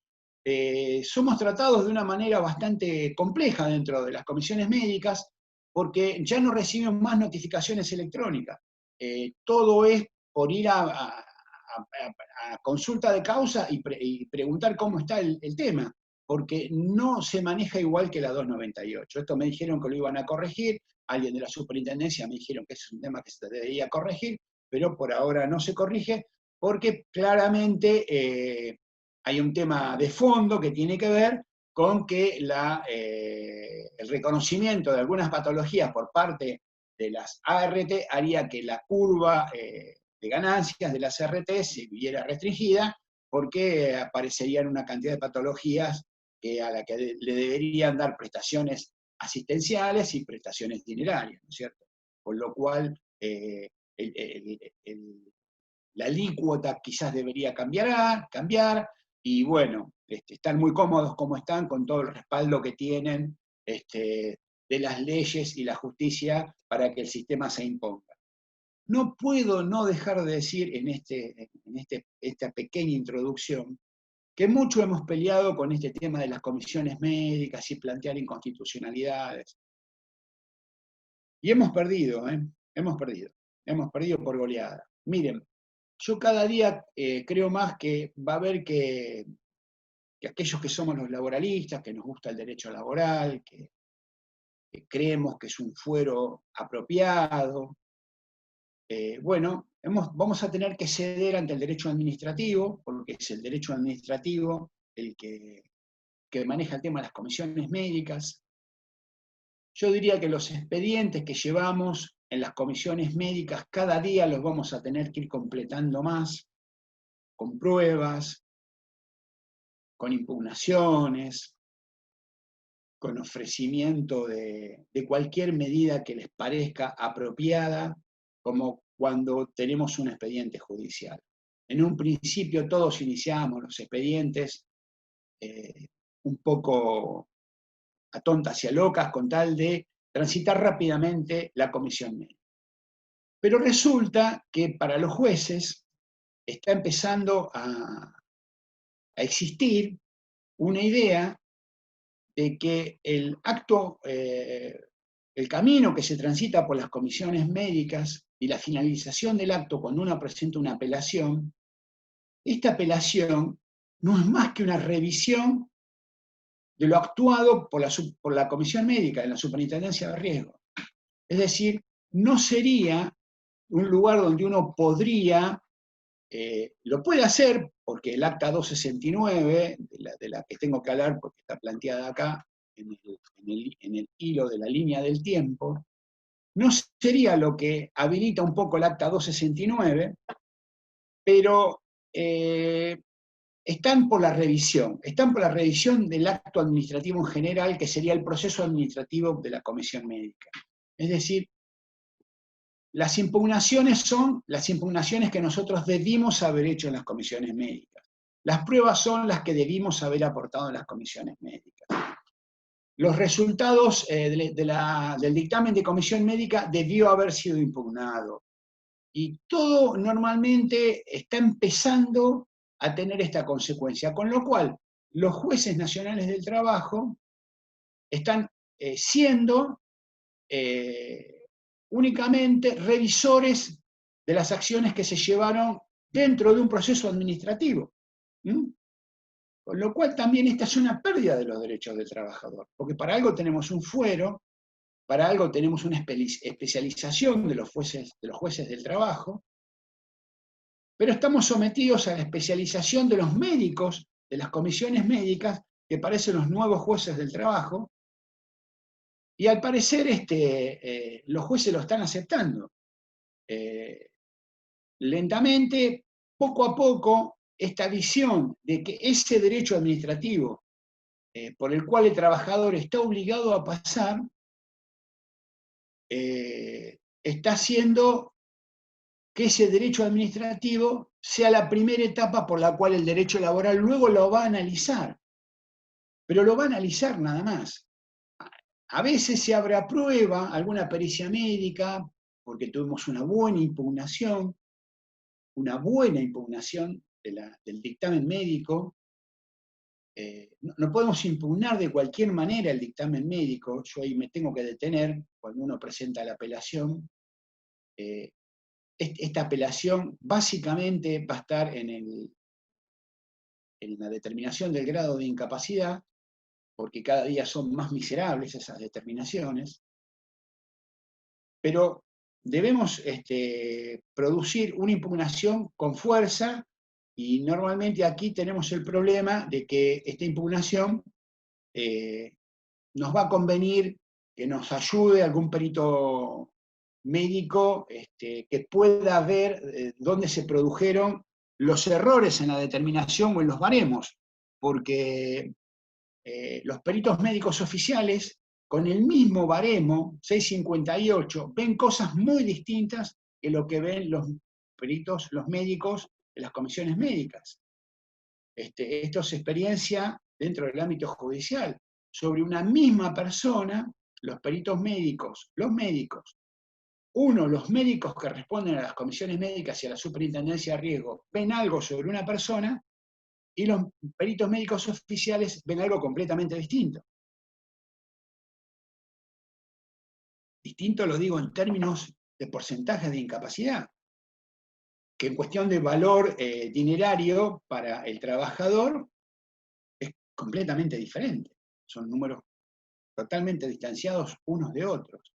somos tratados de una manera bastante compleja dentro de las comisiones médicas, porque ya no recibimos más notificaciones electrónicas. Todo es por ir a consulta de causa y preguntar cómo está el tema, porque no se maneja igual que la 298. Esto me dijeron que lo iban a corregir, alguien de la superintendencia me dijeron que es un tema que se debería corregir, pero por ahora no se corrige, porque claramente hay un tema de fondo que tiene que ver con que el reconocimiento de algunas patologías por parte de las ART haría que la curva de ganancias de las ART se viera restringida, porque aparecerían una cantidad de patologías a la que le deberían dar prestaciones asistenciales y prestaciones dinerarias, ¿no es cierto? Con lo cual, la alícuota quizás debería cambiar, y bueno, están muy cómodos como están, con todo el respaldo que tienen de las leyes y la justicia para que el sistema se imponga. No puedo no dejar de decir en esta pequeña introducción que mucho hemos peleado con este tema de las comisiones médicas y plantear inconstitucionalidades. Y hemos perdido por goleada. Miren, yo cada día creo más que va a haber que aquellos que somos los laboralistas, que nos gusta el derecho laboral, que creemos que es un fuero apropiado, bueno, vamos a tener que ceder ante el derecho administrativo, porque es el derecho administrativo el que maneja el tema de las comisiones médicas. Yo diría que los expedientes que llevamos en las comisiones médicas cada día los vamos a tener que ir completando más, con pruebas, con impugnaciones, con ofrecimiento de cualquier medida que les parezca apropiada, como cuando tenemos un expediente judicial. En un principio todos iniciamos los expedientes un poco a tontas y a locas, con tal de transitar rápidamente la comisión médica. Pero resulta que para los jueces está empezando a existir una idea de que el camino que se transita por las comisiones médicas y la finalización del acto cuando uno presenta una apelación, esta apelación no es más que una revisión de lo actuado por la comisión médica en la superintendencia de riesgo. Es decir, no sería un lugar donde uno podría, lo puede hacer, porque el acta 269, de la que tengo que hablar porque está planteada acá, en el hilo de la línea del tiempo, no sería lo que habilita un poco el acta 269, pero están por la revisión del acto administrativo en general, que sería el proceso administrativo de la comisión médica. Es decir, las impugnaciones son las impugnaciones que nosotros debimos haber hecho en las comisiones médicas. Las pruebas son las que debimos haber aportado en las comisiones médicas. Los resultados del dictamen de comisión médica debió haber sido impugnado. Y todo normalmente está empezando a tener esta consecuencia, con lo cual los jueces nacionales del trabajo están siendo únicamente revisores de las acciones que se llevaron dentro de un proceso administrativo. Con lo cual también esta es una pérdida de los derechos del trabajador, porque para algo tenemos un fuero, para algo tenemos una especialización de los jueces del trabajo, pero estamos sometidos a la especialización de los médicos, de las comisiones médicas, que parecen los nuevos jueces del trabajo, y al parecer los jueces lo están aceptando. Lentamente, poco a poco, esta visión de que ese derecho administrativo por el cual el trabajador está obligado a pasar, está haciendo que ese derecho administrativo sea la primera etapa por la cual el derecho laboral luego lo va a analizar. Pero lo va a analizar nada más. A veces se abre a prueba alguna pericia médica, porque tuvimos una buena impugnación del dictamen médico. No podemos impugnar de cualquier manera el dictamen médico. Yo ahí me tengo que detener cuando uno presenta la apelación. Esta apelación básicamente va a estar en la determinación del grado de incapacidad, porque cada día son más miserables esas determinaciones, pero debemos producir una impugnación con fuerza, y normalmente aquí tenemos el problema de que esta impugnación nos va a convenir que nos ayude algún perito médico que pueda ver dónde se produjeron los errores en la determinación o en los baremos, porque los peritos médicos oficiales, con el mismo baremo, 658, ven cosas muy distintas que lo que ven los peritos, los médicos de las comisiones médicas. Esto es experiencia dentro del ámbito judicial. Sobre una misma persona, los peritos médicos, los médicos que responden a las comisiones médicas y a la superintendencia de riesgo, ven algo sobre una persona, y los peritos médicos oficiales ven algo completamente distinto. Distinto lo digo en términos de porcentajes de incapacidad, que en cuestión de valor dinerario para el trabajador es completamente diferente. Son números totalmente distanciados unos de otros.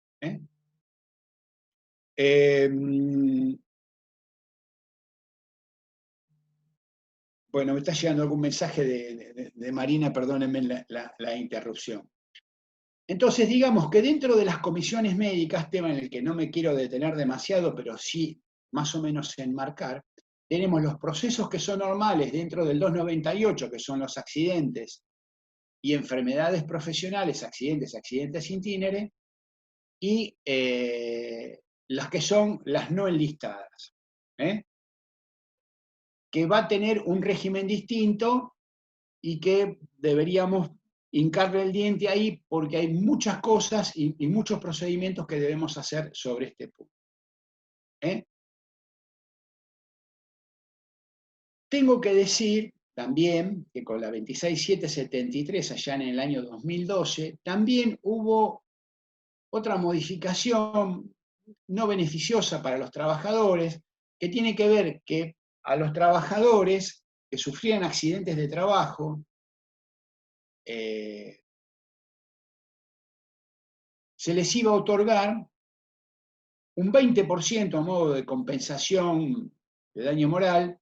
Bueno, me está llegando algún mensaje de Marina, perdónenme la interrupción. Entonces, digamos que dentro de las comisiones médicas, tema en el que no me quiero detener demasiado, pero sí más o menos enmarcar, tenemos los procesos que son normales dentro del 298, que son los accidentes y enfermedades profesionales, accidentes intínere, y las que son las no enlistadas, que va a tener un régimen distinto y que deberíamos hincarle el diente ahí, porque hay muchas cosas y muchos procedimientos que debemos hacer sobre este punto. Tengo que decir también que con la 26773, allá en el año 2012, también hubo otra modificación no beneficiosa para los trabajadores, que tiene que ver que a los trabajadores que sufrían accidentes de trabajo, se les iba a otorgar un 20% a modo de compensación de daño moral,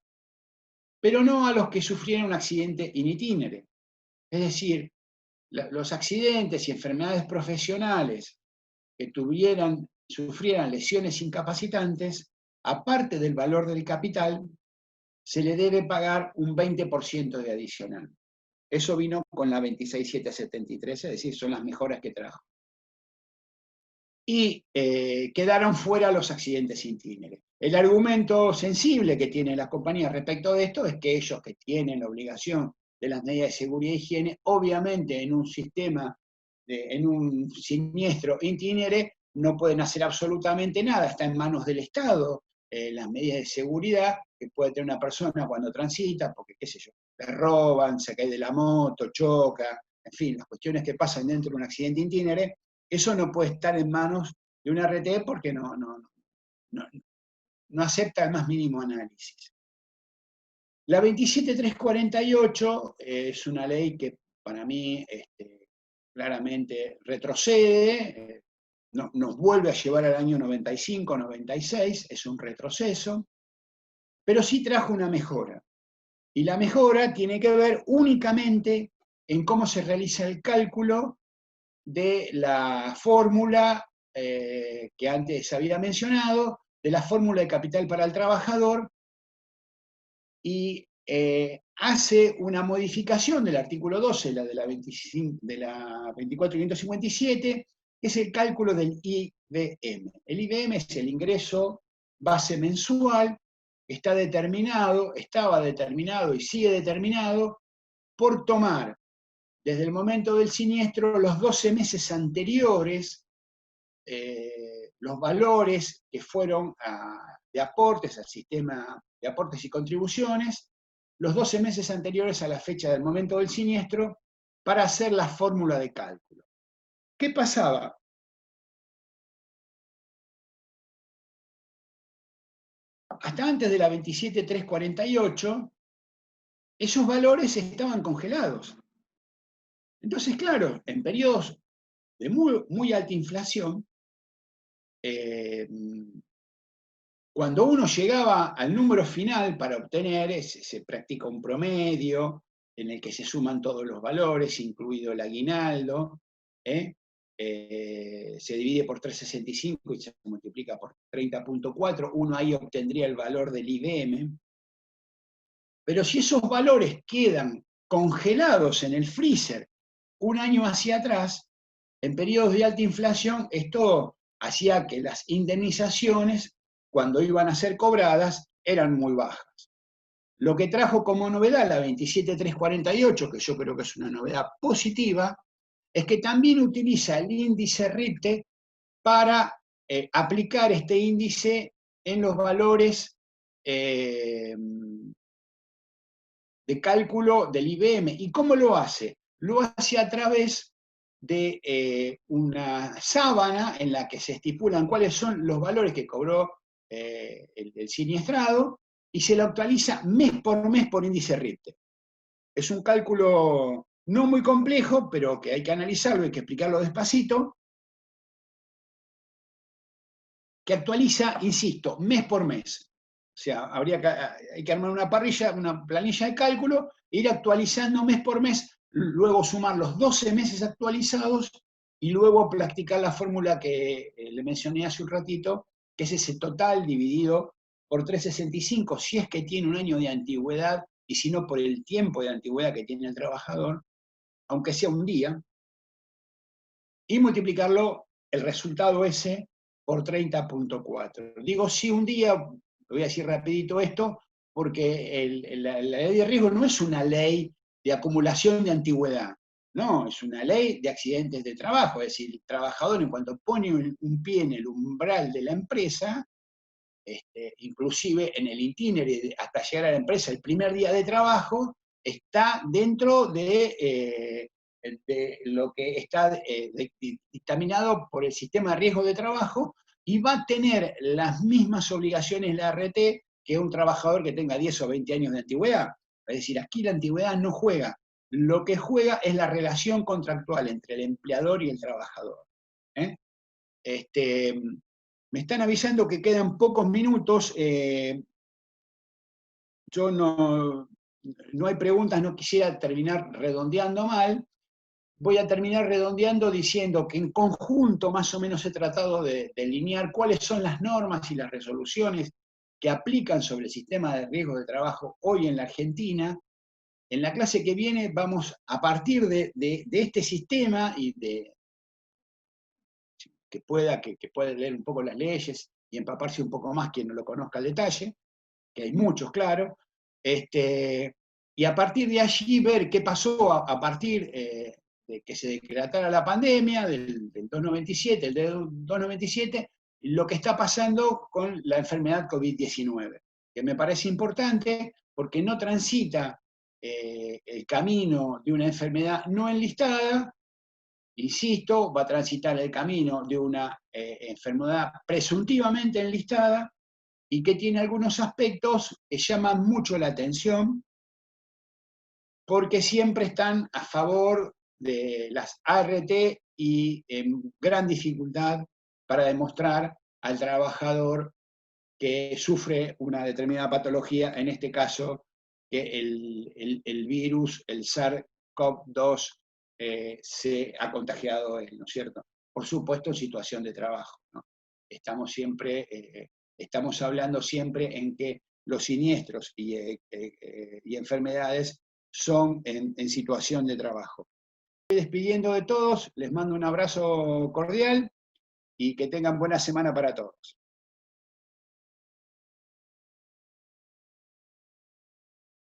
pero no a los que sufrieran un accidente in itinere. Es decir, los accidentes y enfermedades profesionales que sufrieran lesiones incapacitantes, aparte del valor del capital, se le debe pagar un 20% de adicional. Eso vino con la 26773, es decir, son las mejoras que trajo. Y quedaron fuera los accidentes itinere. El argumento sensible que tienen las compañías respecto de esto es que ellos que tienen la obligación de las medidas de seguridad e higiene, obviamente en un sistema, en un siniestro itinere, no pueden hacer absolutamente nada, está en manos del Estado las medidas de seguridad que puede tener una persona cuando transita, porque qué sé yo, le roban, se cae de la moto, choca, en fin, las cuestiones que pasan dentro de un accidente itinere. Eso no puede estar en manos de una RTE porque no acepta el más mínimo análisis. La 27348 es una ley que para mí claramente retrocede, nos vuelve a llevar al año 95, 96, es un retroceso, pero sí trajo una mejora. Y la mejora tiene que ver únicamente en cómo se realiza el cálculo de la fórmula que antes había mencionado, de la fórmula de capital para el trabajador, y hace una modificación del artículo 12, la de la 24.557, que es el cálculo del IBM. El IBM es el ingreso base mensual, estaba determinado y sigue determinado por tomar desde el momento del siniestro los 12 meses anteriores, los valores que fueron de aportes al sistema de aportes y contribuciones, los 12 meses anteriores a la fecha del momento del siniestro, para hacer la fórmula de cálculo. ¿Qué pasaba? Hasta antes de la 27348, esos valores estaban congelados. Entonces, claro, en periodos de muy alta inflación, cuando uno llegaba al número final para obtener, se practica un promedio en el que se suman todos los valores, incluido el aguinaldo, se divide por 365 y se multiplica por 30.4, uno ahí obtendría el valor del IBM. Pero si esos valores quedan congelados en el freezer un año hacia atrás, en periodos de alta inflación, esto hacía que las indemnizaciones, cuando iban a ser cobradas, eran muy bajas. Lo que trajo como novedad la 27348, que yo creo que es una novedad positiva, es que también utiliza el índice RIPTE para aplicar este índice en los valores de cálculo del IBM. ¿Y cómo lo hace? Lo hace a través de una sábana en la que se estipulan cuáles son los valores que cobró el siniestrado y se lo actualiza mes por índice RIPTE. Es un cálculo no muy complejo, pero que hay que analizarlo, hay que explicarlo despacito, que actualiza, insisto, mes por mes. O sea, hay que armar una parrilla, una planilla de cálculo, e ir actualizando mes por mes, luego sumar los 12 meses actualizados y luego practicar la fórmula que le mencioné hace un ratito, que es ese total dividido por 365, si es que tiene un año de antigüedad, y si no por el tiempo de antigüedad que tiene el trabajador, aunque sea un día, y multiplicarlo, el resultado ese, por 30.4. Digo, sí, un día, voy a decir rapidito esto, porque la ley de riesgo no es una ley de acumulación de antigüedad, no, es una ley de accidentes de trabajo, es decir, el trabajador en cuanto pone un pie en el umbral de la empresa, inclusive en el itinerario hasta llegar a la empresa el primer día de trabajo, está dentro de lo que está dictaminado por el sistema de riesgo de trabajo y va a tener las mismas obligaciones la ART que un trabajador que tenga 10 o 20 años de antigüedad. Es decir, aquí la antigüedad no juega. Lo que juega es la relación contractual entre el empleador y el trabajador. Me están avisando que quedan pocos minutos. Yo no hay preguntas, no quisiera terminar redondeando mal. Voy a terminar redondeando diciendo que en conjunto más o menos he tratado de delinear cuáles son las normas y las resoluciones que aplican sobre el sistema de riesgo de trabajo hoy en la Argentina. En la clase que viene vamos a partir de este sistema y que pueda leer un poco las leyes y empaparse un poco más quien no lo conozca al detalle, que hay muchos, claro, y a partir de allí ver qué pasó a partir de que se decretara la pandemia del 297, el de 297, lo que está pasando con la enfermedad COVID-19, que me parece importante porque no transita el camino de una enfermedad no enlistada, insisto, va a transitar el camino de una enfermedad presuntivamente enlistada y que tiene algunos aspectos que llaman mucho la atención porque siempre están a favor de las ART y en gran dificultad para demostrar al trabajador que sufre una determinada patología, en este caso que el virus, el SARS-CoV-2, se ha contagiado él, ¿no es cierto? Por supuesto en situación de trabajo, ¿no? Estamos hablando siempre en que los siniestros y enfermedades son en situación de trabajo. Estoy despidiendo de todos, les mando un abrazo cordial y que tengan buena semana para todos.